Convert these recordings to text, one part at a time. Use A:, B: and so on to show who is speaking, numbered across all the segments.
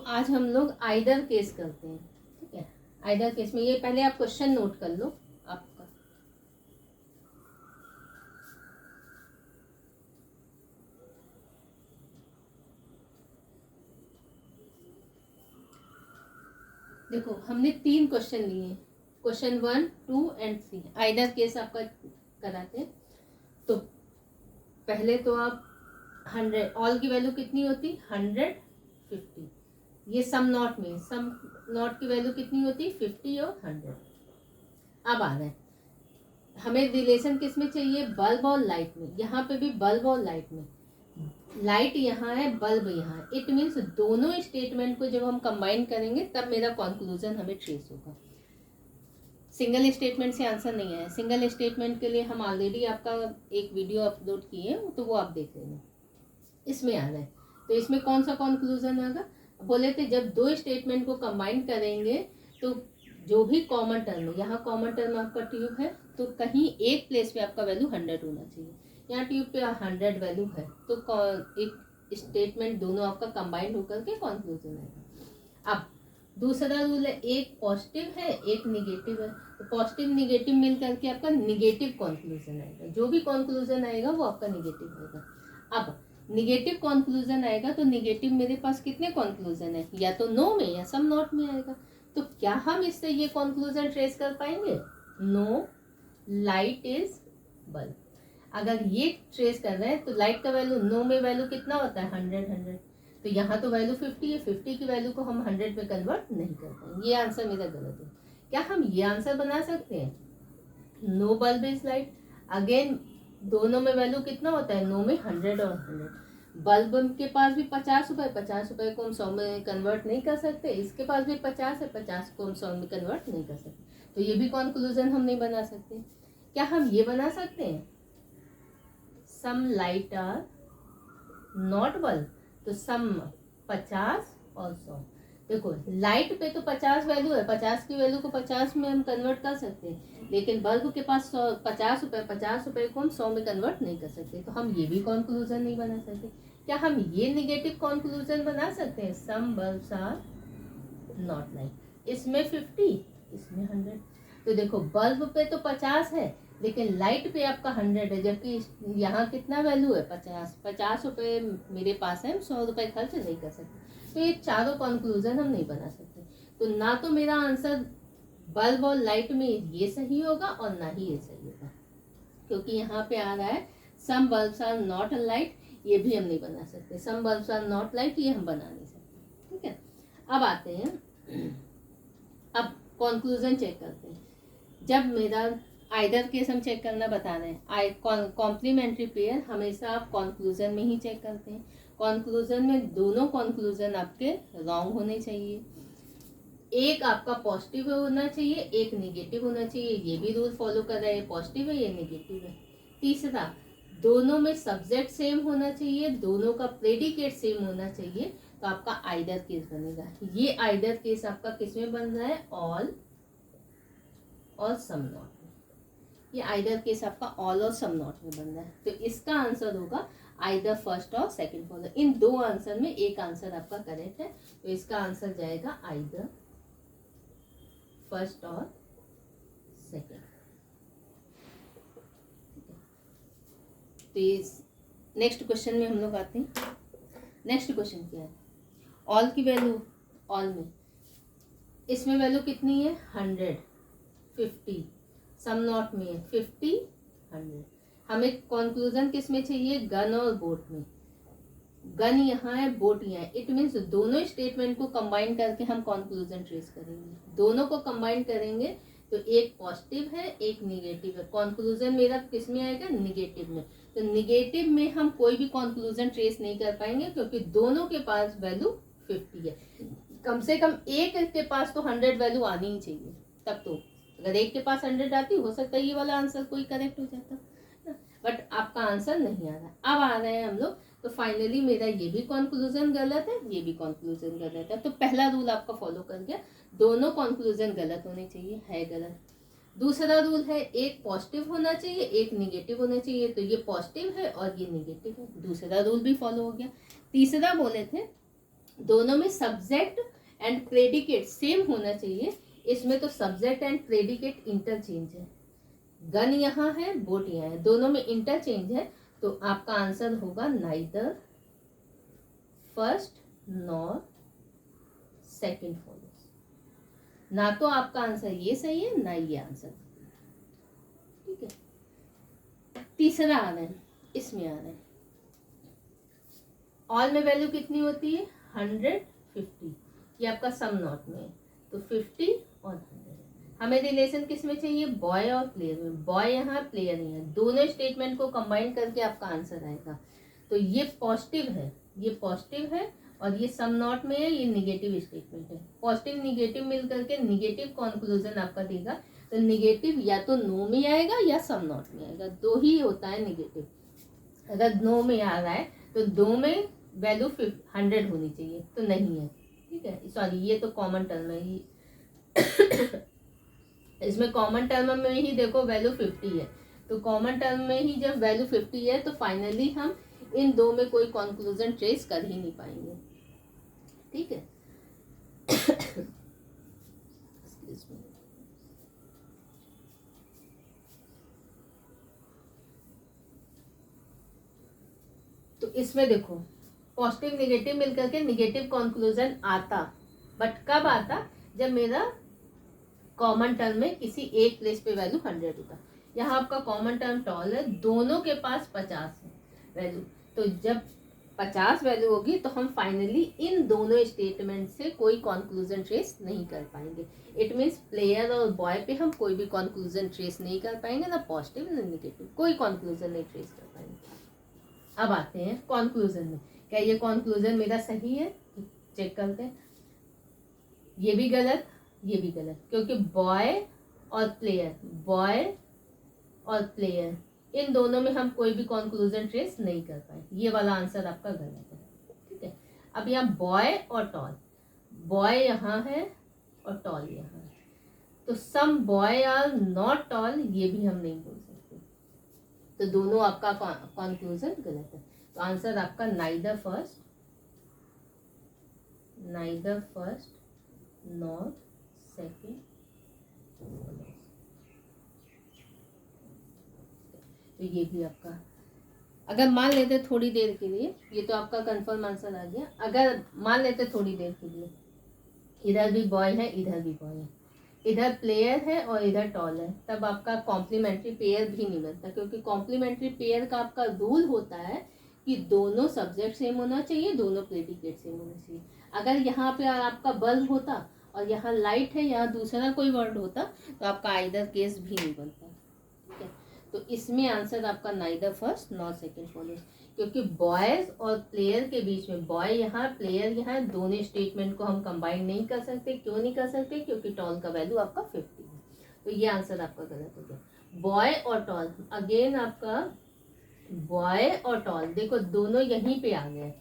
A: आज हम लोग आइदर केस करते हैं, ठीक है। आइदर केस में ये पहले आप क्वेश्चन नोट कर लो आपका। देखो हमने 3 क्वेश्चन लिए, क्वेश्चन 1, 2 एंड 3 आइदर केस आपका कराते हैं। तो पहले तो आप 100 ऑल की वैल्यू कितनी होती, 100, 50। ये सम नॉट में, सम नॉट की वैल्यू कितनी होती, 50 और 100। अब आ रहा है हमें रिलेशन किस में चाहिए, बल्ब और लाइट में। यहाँ पे भी बल्ब और लाइट में, लाइट यहाँ है, बल्ब यहाँ है। इट मीन्स दोनों स्टेटमेंट को जब हम कंबाइन करेंगे तब मेरा कंक्लूजन हमें ट्रेस होगा। सिंगल स्टेटमेंट से आंसर नहीं आया। सिंगल स्टेटमेंट के लिए हम ऑलरेडी आपका एक वीडियो अपलोड किए हैं, तो वो आप देख लेना। इसमें आ रहा है तो इसमें कौन सा कंक्लूजन आएगा, बोले थे जब 2 स्टेटमेंट को कंबाइन करेंगे तो जो भी कॉमन टर्म है, यहाँ कॉमन टर्म आपका ट्यूब है तो कहीं एक प्लेस पे आपका वैल्यू 100 होना चाहिए। यहाँ ट्यूब पे 100 वैल्यू है तो एक स्टेटमेंट दोनों आपका कंबाइंड होकर के कंक्लूजन आएगा। अब दूसरा रूल है, एक पॉजिटिव है एक निगेटिव है, तो पॉजिटिव निगेटिव मिल करके आपका निगेटिव कंक्लूजन आएगा। जो भी कंक्लूजन आएगा वो आपका निगेटिव होगा। अब निगेटिव कंक्लूजन आएगा तो निगेटिव मेरे पास कितने कंक्लूजन है, या तो नो में या सम नॉट में आएगा। तो क्या हम इससे ये कंक्लूजन ट्रेस कर पाएंगे, नो लाइट इज बल्ब। अगर ये ट्रेस कर रहे हैं तो लाइट का वैल्यू नो में वैल्यू कितना होता है, 100। तो यहाँ तो वैल्यू 50 है, 50 की वैल्यू को हम 100 में कन्वर्ट नहीं कर पाएंगे। ये आंसर मेरा गलत है। क्या हम ये आंसर बना सकते हैं, no bulb is light. Again दोनों में वैल्यू कितना होता है, नो में 100 और 100। बल्ब के पास भी 50 रुपए, 50 रुपए को हम 100 में कन्वर्ट नहीं कर सकते। इसके पास भी 50 है, 50 को हम 100 में कन्वर्ट नहीं कर सकते। तो ये भी कंक्लूजन हम नहीं बना सकते। क्या हम ये बना सकते हैं, some light are not bulb, तो सम 50 और 100। देखो लाइट पे तो 50 वैल्यू है, 50 की वैल्यू को 50 में हम कन्वर्ट कर सकते हैं, लेकिन बल्ब के पास 50 रुपए, 50 रुपए को हम 100 में कन्वर्ट नहीं कर सकते। तो हम ये भी कंक्लूजन नहीं बना सकते। क्या हम ये निगेटिव कंक्लूजन बना सकते हैं, सम बल्ब्स आर नॉट लाइट। इसमें 50, इसमें 100। तो देखो बल्ब पे तो 50 है लेकिन लाइट पे आपका 100 है, जबकि यहाँ कितना वैल्यू है, 50 रुपए मेरे पास है, हम 100 रुपए खर्च नहीं कर सकते। तो ये चारों कंक्लूजन हम नहीं बना सकते। तो ना तो मेरा आंसर बल्ब और लाइट में ये सही होगा और ना ही ये सही होगा, क्योंकि यहाँ पे आ रहा है सम बल्ब्स आर नॉट लाइट। ये भी हम नहीं बना सकते, सम बल्ब्स आर नॉट लाइट ये हम बना नहीं सकते। ठीक है, अब आते हैं, अब कंक्लूजन चेक करते हैं। जब मेरा आइदर केस हम चेक करना बता रहे हैं, कॉम्प्लीमेंट्री पेयर हमेशा आप कंक्लूजन में ही चेक करते हैं। कंक्लूजन में दोनों कंक्लूजन आपके रॉन्ग होने चाहिए। एक आपका पॉजिटिव होना चाहिए, एक नेगेटिव होना चाहिए। ये भी रूल फॉलो कर रहे हैं, पॉजिटिव है ये नेगेटिव है। तीसरा, दोनों में सब्जेक्ट सेम होना चाहिए, दोनों का प्रेडिकेट सेम होना चाहिए, तो आपका आइदर केस बनेगा। ये आइदर केस आपका किस में बन रहा है, ऑल और सम नॉट में। ये आइदर केस आपका ऑल और सम नॉट में बन रहा है। तो इसका आंसर होगा आइदर फर्स्ट और सेकंड फॉलो। इन दो आंसर में एक आंसर आपका करेक्ट है, तो इसका आंसर जाएगा आइदर फर्स्ट और सेकंड। तो नेक्स्ट क्वेश्चन में हम लोग आते हैं। नेक्स्ट क्वेश्चन क्या है, ऑल की वैल्यू, ऑल में इसमें वैल्यू कितनी है, 100, 50। सम नॉट में है 50, 100। हमें कंक्लूजन किस में चाहिए, गन और बोट में। गन यहाँ है, बोट यहाँ है। इट मीन्स दोनों स्टेटमेंट को कंबाइन करके हम कंक्लूजन ट्रेस करेंगे। दोनों को कंबाइन करेंगे तो एक पॉजिटिव है एक निगेटिव है। कंक्लूजन मेरा किस में आएगा, निगेटिव में। तो निगेटिव में हम कोई भी कंक्लूजन ट्रेस नहीं कर पाएंगे, क्योंकि दोनों के पास वैल्यू 50 है। कम से कम एक के पास तो 100 वैल्यू आनी ही चाहिए, तब तो। अगर एक के पास 100 आती, हो सकता है ये वाला आंसर कोई करेक्ट हो जाता, बट आपका आंसर नहीं आ रहा। अब आ रहे हैं हम लोग, तो फाइनली मेरा ये भी कंक्लूजन गलत है, ये भी कंक्लूजन गलत है। तो पहला रूल आपका फॉलो कर गया, दोनों कंक्लूजन गलत होने चाहिए, है गलत। दूसरा रूल है, एक पॉजिटिव होना चाहिए एक निगेटिव होना चाहिए, तो ये पॉजिटिव है और ये निगेटिव है, दूसरा रूल भी फॉलो हो गया। तीसरा बोले थे दोनों में सब्जेक्ट एंड प्रेडिकेट सेम होना चाहिए, इसमें तो सब्जेक्ट एंड प्रेडिकेट इंटरचेंज है। गन यहाँ है, बोट यहाँ है, दोनों में इंटरचेंज है, तो आपका आंसर होगा neither first nor second follows. ना तो आपका आंसर ये सही है ना ये आंसर, ठीक है। तीसरा आ रहा है, इसमें आ रहा है ऑल में वैल्यू कितनी होती है 100 50, ये आपका सम नॉट में है, तो 50 और 100। हमें रिलेशन किस में चाहिए, बॉय और प्लेयर में। बॉय यहाँ प्लेयर नहीं है, दोनों स्टेटमेंट को कंबाइन करके आपका आंसर आएगा। तो ये पॉजिटिव है, ये पॉजिटिव है, और ये सम नॉट में है, ये निगेटिव स्टेटमेंट है। पॉजिटिव निगेटिव मिल करके निगेटिव कंक्लूजन आपका देगा। तो निगेटिव या तो नो में आएगा या सम नॉट में आएगा, दो ही होता है निगेटिव। अगर नो में आ रहा है तो दो में वैल्यू 100 होनी चाहिए, तो नहीं है, ठीक है। सॉरी, ये तो कॉमन टर्म है ही इसमें कॉमन टर्म में ही देखो वैल्यू 50 है, तो कॉमन टर्म में ही जब वैल्यू 50 है तो फाइनली हम इन दो में कोई कंक्लूजन ट्रेस कर ही नहीं पाएंगे, ठीक है। तो इसमें देखो पॉजिटिव निगेटिव मिलकर के निगेटिव कंक्लूजन आता, बट कब आता, जब मेरा कॉमन टर्म में किसी एक प्लेस पे वैल्यू 100 होता। यहाँ आपका कॉमन टर्म टॉल है, दोनों के पास 50 है वैल्यू, तो जब 50 वैल्यू होगी तो हम फाइनली इन दोनों स्टेटमेंट से कोई कंक्लूजन ट्रेस नहीं कर पाएंगे। इट मीन्स प्लेयर और बॉय पे हम कोई भी कंक्लूजन ट्रेस नहीं कर पाएंगे, ना पॉजिटिव ना निगेटिव, कोई कंक्लूजन नहीं ट्रेस कर पाएंगे। अब आते हैं कंक्लूजन में, क्या ये कंक्लूजन मेरा सही है, चेक करते हैं। ये भी गलत, ये भी गलत, क्योंकि बॉय और प्लेयर इन दोनों में हम कोई भी कंक्लूजन ट्रेस नहीं कर पाए, ये वाला आंसर आपका गलत है, ठीक है। अब यहाँ बॉय और टॉल, बॉय यहाँ है और टॉल यहाँ है, तो सम बॉय आर नॉट टॉल, ये भी हम नहीं बोल सकते, तो दोनों आपका कंक्लूजन गलत है। तो आंसर आपका नाइदर फर्स्ट नॉर सेकंड। तो ये भी आपका, अगर मान लेते थोड़ी देर के लिए, ये तो आपका कंफर्म आंसर आ गया। अगर मान लेते थोड़ी देर के लिए इधर भी बॉय है इधर भी बॉय है, इधर प्लेयर है और इधर टॉल है, तब आपका कॉम्प्लीमेंट्री पेयर भी नहीं बनता, क्योंकि कॉम्प्लीमेंट्री पेयर का आपका रूल होता है कि दोनों सब्जेक्ट सेम होना चाहिए, दोनों प्रेडिकेट सेम होना चाहिए। अगर यहाँ पे आपका बल्ब होता और यहाँ लाइट है, यहाँ दूसरा कोई वर्ड होता, तो आपका आइदर केस भी नहीं बनता, ठीक है। तो इसमें आंसर आपका neither first nor second follows, क्योंकि बॉयज और प्लेयर के बीच में, बॉय यहाँ प्लेयर यहाँ, दोनों स्टेटमेंट को हम कंबाइन नहीं कर सकते। क्यों नहीं कर सकते, क्योंकि टॉल का वैल्यू आपका 50 है, तो ये आंसर आपका गलत हो गया। बॉय और टॉल, अगेन आपका बॉय और टॉल, देखो दोनों यहीं पे आ गए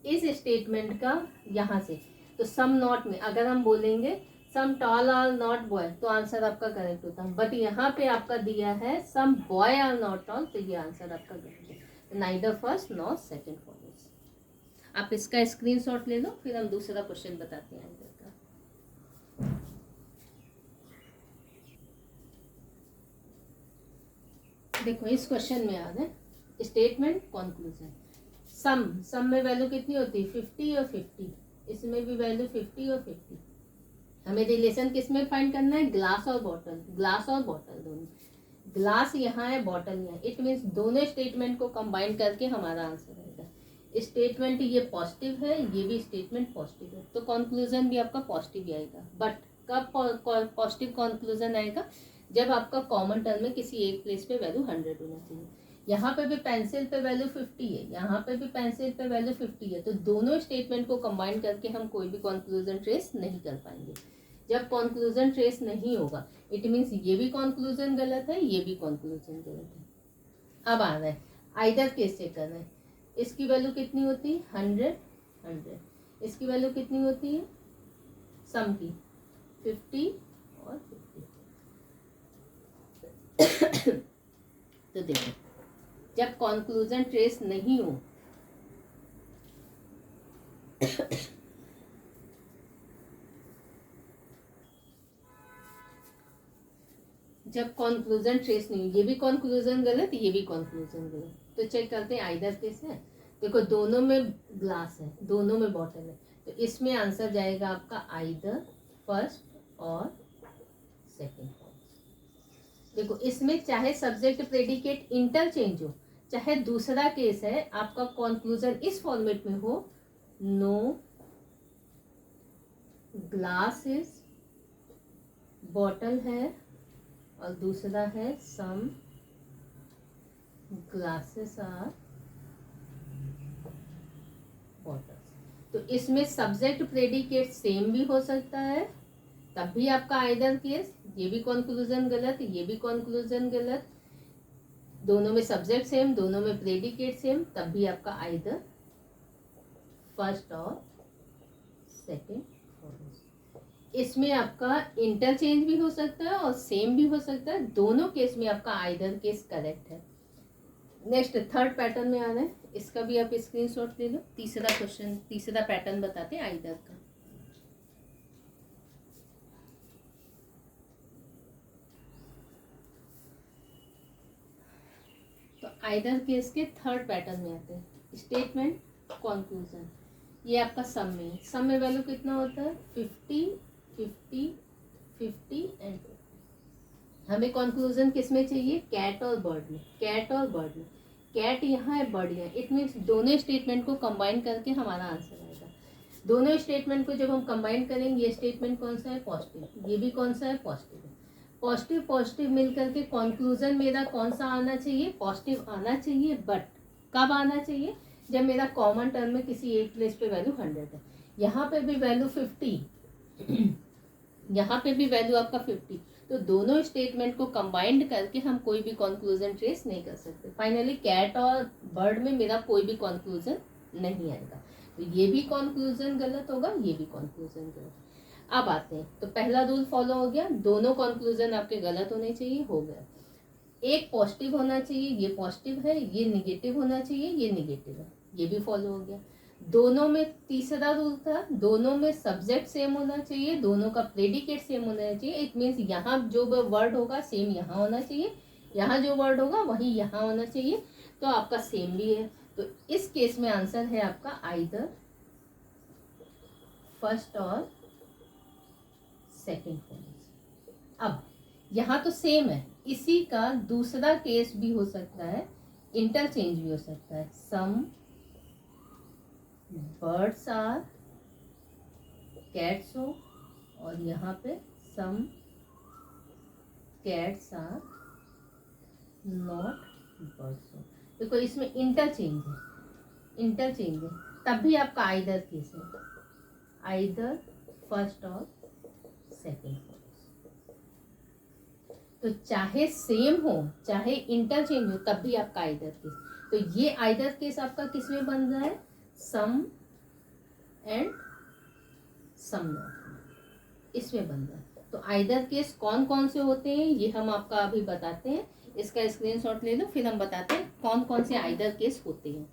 A: इस स्टेटमेंट का यहाँ से, तो सम नॉट में अगर हम बोलेंगे सम टॉल आर नॉट बॉय, तो आंसर आपका करेक्ट होता, बट यहाँ पे आपका दिया है सम बॉय आर नॉट टॉल, तो ये आंसर आपका गलत है। Neither first nor second follows. आप इसका स्क्रीनशॉट ले लो, फिर हम दूसरा क्वेश्चन बताते हैं आंसर का। देखो इस क्वेश्चन में आ गए स्टेटमेंट कंक्लूजन। सम में वैल्यू कितनी होती है 50 और 50, इसमें भी वैल्यू 50 और 50। हमें रिलेशन किस में फाइंड करना है, ग्लास और बॉटल, ग्लास और बॉटल दोनों, ग्लास यहाँ है बॉटल यहाँ, इट मीन्स दोनों स्टेटमेंट को कंबाइन करके हमारा आंसर आएगा। स्टेटमेंट ये पॉजिटिव है, ये भी स्टेटमेंट पॉजिटिव है, तो कंक्लूजन भी आपका पॉजिटिव ही आएगा। बट कब पॉजिटिव कंक्लूजन आएगा, जब आपका कॉमन टर्म में किसी एक प्लेस पे वैल्यू 100 होना चाहिए। यहाँ पे भी पेंसिल पे वैल्यू 50 है, यहाँ पे भी पेंसिल पे वैल्यू 50 है, तो दोनों स्टेटमेंट को कंबाइन करके हम कोई भी कंक्लूजन ट्रेस नहीं कर पाएंगे। जब कंक्लूजन ट्रेस नहीं होगा, इट मीन्स ये भी कंक्लूजन गलत है, ये भी कंक्लूजन गलत है। अब आ रहा है आइदर केस चेक कर रहे हैं, इसकी वैल्यू कितनी होती है 100, इसकी वैल्यू कितनी होती है सम की 50 और 50। तो देखो जब कंक्लूजन ट्रेस नहीं हो जब कंक्लूजन ट्रेस नहीं, ये भी कंक्लूजन गलत, ये भी कंक्लूजन गलत, तो चेक करते हैं आइदर केस है। देखो दोनों में ग्लास है, दोनों में बॉटल है, तो इसमें आंसर जाएगा आपका आइदर फर्स्ट और सेकंड। देखो इसमें चाहे सब्जेक्ट प्रेडिकेट इंटरचेंज हो, चाहे दूसरा केस है आपका कंक्लूजन इस फॉर्मेट में हो, नो ग्लास इज, बॉटल है, और दूसरा है सम ग्लासेस आर बॉटल्स, तो इसमें सब्जेक्ट प्रेडिकेट सेम भी हो सकता है, तब भी आपका आइदर केस, ये भी कंक्लूजन गलत, ये भी कंक्लूजन गलत, दोनों में सब्जेक्ट सेम, दोनों में प्रेडिकेट सेम, तब भी आपका आइदर फर्स्ट और सेकंड। इसमें आपका इंटरचेंज भी हो सकता है और सेम भी हो सकता है, दोनों केस में आपका आइदर केस करेक्ट है। नेक्स्ट थर्ड पैटर्न में आ रहा है, इसका भी आप स्क्रीनशॉट ले लो। तीसरा क्वेश्चन, तीसरा पैटर्न बताते हैं आइदर का। तो आइदर केस के थर्ड पैटर्न में आते हैं, स्टेटमेंट कंक्लूजन। ये आपका सम में वैल्यू कितना होता है 50 50 50 एंड 50। हमें कंक्लूजन किस में चाहिए, कैट और बर्ड में, कैट और बर्ड में, कैट यहाँ है बर्ड यहाँ, इट मीन्स दोनों स्टेटमेंट को कंबाइन करके हमारा आंसर आएगा। दोनों स्टेटमेंट को जब हम कंबाइन करेंगे, ये स्टेटमेंट कौन सा है पॉजिटिव, ये भी कौन सा है पॉजिटिव है, पॉजिटिव पॉजिटिव मिल करके कंक्लूजन मेरा कौन सा आना चाहिए, पॉजिटिव आना चाहिए, बट कब आना चाहिए, जब मेरा कॉमन टर्म में किसी एक प्लेस पे वैल्यू 100 है, यहाँ पे भी वैल्यू 50 यहाँ पे भी वैल्यू आपका 50, तो दोनों स्टेटमेंट को कंबाइंड करके हम कोई भी कंक्लूजन ट्रेस नहीं कर सकते। फाइनली कैट और बर्ड में मेरा कोई भी कंक्लूजन नहीं आएगा, तो ये भी कंक्लूजन गलत होगा, ये भी कंक्लूजन गलत। अब आते हैं, तो पहला रूल फॉलो हो गया, दोनों कंक्लूजन आपके गलत होने चाहिए, हो गया। एक पॉजिटिव होना चाहिए, ये पॉजिटिव है, ये निगेटिव होना चाहिए, ये निगेटिव है, ये भी फॉलो हो गया। दोनों में तीसरा रूल था, दोनों में सब्जेक्ट सेम होना चाहिए, दोनों का प्रेडिकेट सेम होना चाहिए, इट मीन्स यहाँ जो वर्ड होगा सेम यहाँ होना चाहिए, यहाँ जो वर्ड होगा वही यहाँ होना चाहिए, तो आपका सेम भी है। तो इस केस में आंसर है आपका आइदर फर्स्ट और सेकेंड फॉर्म। अब यहाँ तो सेम है, इसी का दूसरा केस भी हो सकता है, इंटरचेंज भी हो सकता है, सम बर्ड्स आर कैट्स हो, और यहाँ पे some cats are not birds हो। देखो इसमें इंटरचेंज है, इंटरचेंज है, तब भी आपका आइदर केस है, आइदर फर्स्ट और सेकेंड। तो चाहे सेम हो चाहे इंटरचेंज हो, तब भी आपका आइदर केस। तो ये आइदर केस आपका किस में बन रहा है, सम एंड सम नॉट, इसमें बन रहा है। तो आइदर केस कौन कौन से होते हैं ये हम आपका अभी बताते हैं, इसका स्क्रीनशॉट ले लो, फिर हम बताते हैं कौन कौन से आइदर केस होते हैं।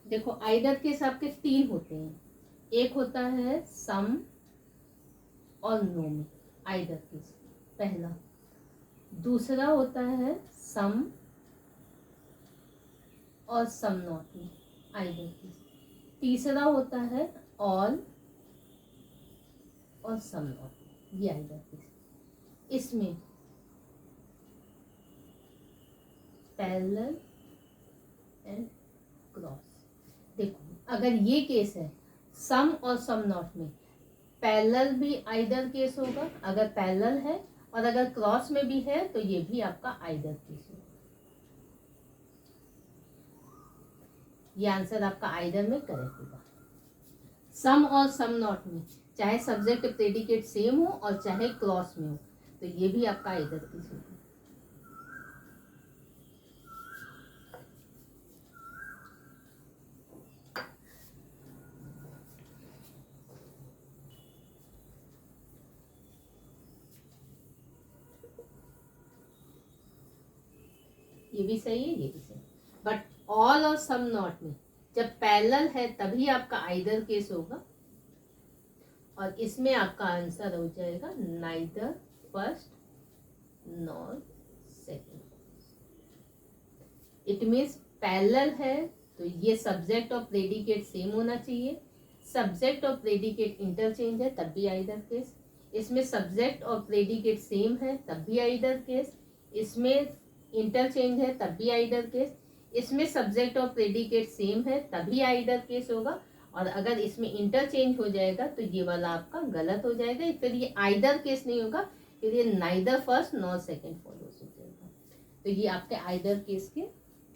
A: देखो आइदर केस आपके 3 होते हैं, एक होता है सम और नो में आइदर केस पहला, दूसरा होता है सम और सम नॉट में आइदर केस, तीसरा होता है ऑल और सम नॉट, ये आइदर केस। इसमें पैरेलल एंड क्रॉस। देखो अगर ये केस है सम और सम नॉट में, पैरेलल भी आइदर केस होगा अगर पैरेलल है, और अगर क्रॉस में भी है तो ये भी आपका आइदर केस होगा। ये आंसर आपका आइदर में करेक्ट होगा। सम और सम नॉट में चाहे सब्जेक्ट प्रेडिकेट सेम हो और चाहे क्रॉस में हो, तो ये भी आपका आइदर केस होगा। ये भी सही है, ये भी सही, बट ऑल और सम नॉट में जब पैरेलल है तभी आपका आइदर केस होगा, और इसमें आपका आंसर हो जाएगा neither first nor second. It means parallel है तो ये सब्जेक्ट और प्रेडिकेट सेम होना चाहिए। सब्जेक्ट और प्रेडिकेट इंटरचेंज है तब भी आइदर केस। इसमें सब्जेक्ट और प्रेडिकेट सेम है तब भी आइदर केस। इसमें इंटरचेंज है तब भी आइदर केस। इसमें सब्जेक्ट और प्रेडिकेट सेम है तभी आइदर केस होगा। और अगर इसमें इंटरचेंज हो जाएगा तो ये वाला आपका गलत हो जाएगा, फिर ये आइदर केस नहीं होगा, फिर ये neither first nor second follows हो जाएगा। तो ये आपके आइदर केस के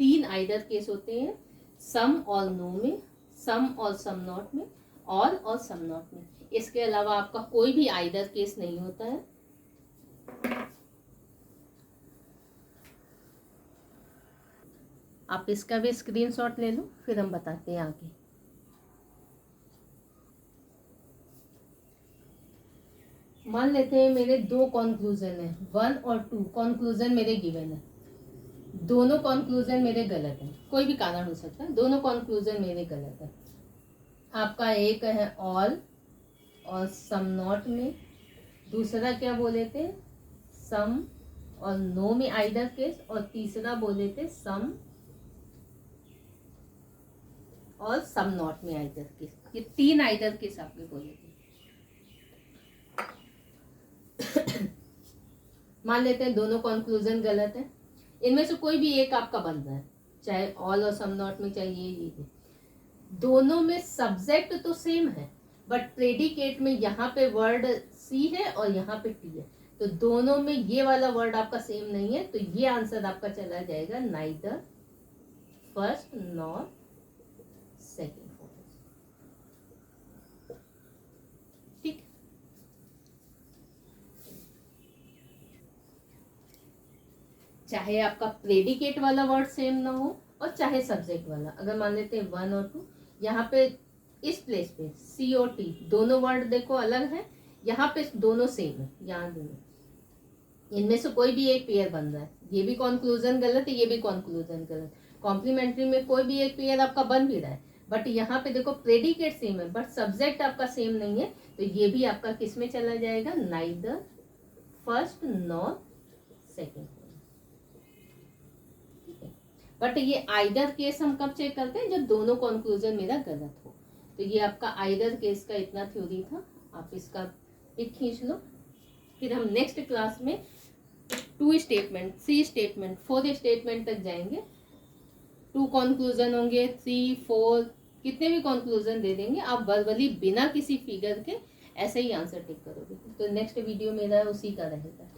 A: 3 आइदर केस होते हैं, सम और नो में, सम और सम नॉट में, ऑल और सम नॉट में। इसके अलावा आपका कोई भी आइदर केस नहीं होता है। आप इसका भी स्क्रीनशॉट ले लो, फिर हम बताते हैं आगे। मान लेते हैं मेरे 2 कॉन्क्लूजन है, 1 और 2 कॉन्क्लूजन मेरे गिवन है। दोनों कॉन्क्लूजन मेरे गलत है, कोई भी कारण हो सकता है, दोनों कॉन्क्लूजन मेरे गलत है। आपका एक है ऑल और सम नॉट में, दूसरा क्या बोले थे सम और नो में आइदर केस, और तीसरा बोले थे सम और सम नॉट में आइदर केस। ये 3 आइदर केस आपने बोले थे। मान लेते हैं दोनों कॉन्क्लूजन गलत है, इनमें से कोई भी एक आपका बन रहा है, चाहे ऑल और सम नॉट में, चाहे ये। दोनों में सब्जेक्ट तो सेम है बट प्रेडिकेट में यहाँ पे वर्ड सी है और यहाँ पे टी है, तो दोनों में ये वाला वर्ड आपका सेम नहीं है, तो ये आंसर आपका चला जाएगा नाइदर फर्स्ट नॉर सेकेंड। ठीक, चाहे आपका प्रेडिकेट वाला वर्ड सेम ना हो और चाहे सब्जेक्ट वाला। अगर मान लेते हैं 1 और 2, यहाँ पे इस प्लेस पे सी और टी दोनों वर्ड देखो अलग है, यहाँ पे दोनों सेम है, यहाँ दोनों, इनमें से कोई भी एक पेयर बन रहा है, ये भी कॉन्क्लूजन गलत है, ये भी कॉन्क्लूजन गलत। कॉम्प्लीमेंट्री में कोई भी एक पेयर आपका बन भी रहा है, बट यहाँ पे देखो प्रेडिकेट सेम है बट सब्जेक्ट आपका सेम नहीं है, तो ये भी आपका किस में चला जाएगा, neither first nor second. But ये आइदर केस हम कब चेक करते हैं, जब दोनों कंक्लूजन मेरा गलत हो। तो ये आपका आइदर केस का इतना थ्योरी था, आप इसका पिक खींच लो। फिर हम नेक्स्ट क्लास में 2 स्टेटमेंट, 3 स्टेटमेंट, 4 स्टेटमेंट तक जाएंगे। 2 कंक्लूजन होंगे, 3, 4, कितने भी कंक्लूजन दे देंगे, आप वर्बली बिना किसी फिगर के ऐसे ही आंसर टिक करोगे। तो नेक्स्ट वीडियो मेरा उसी का रहेगा।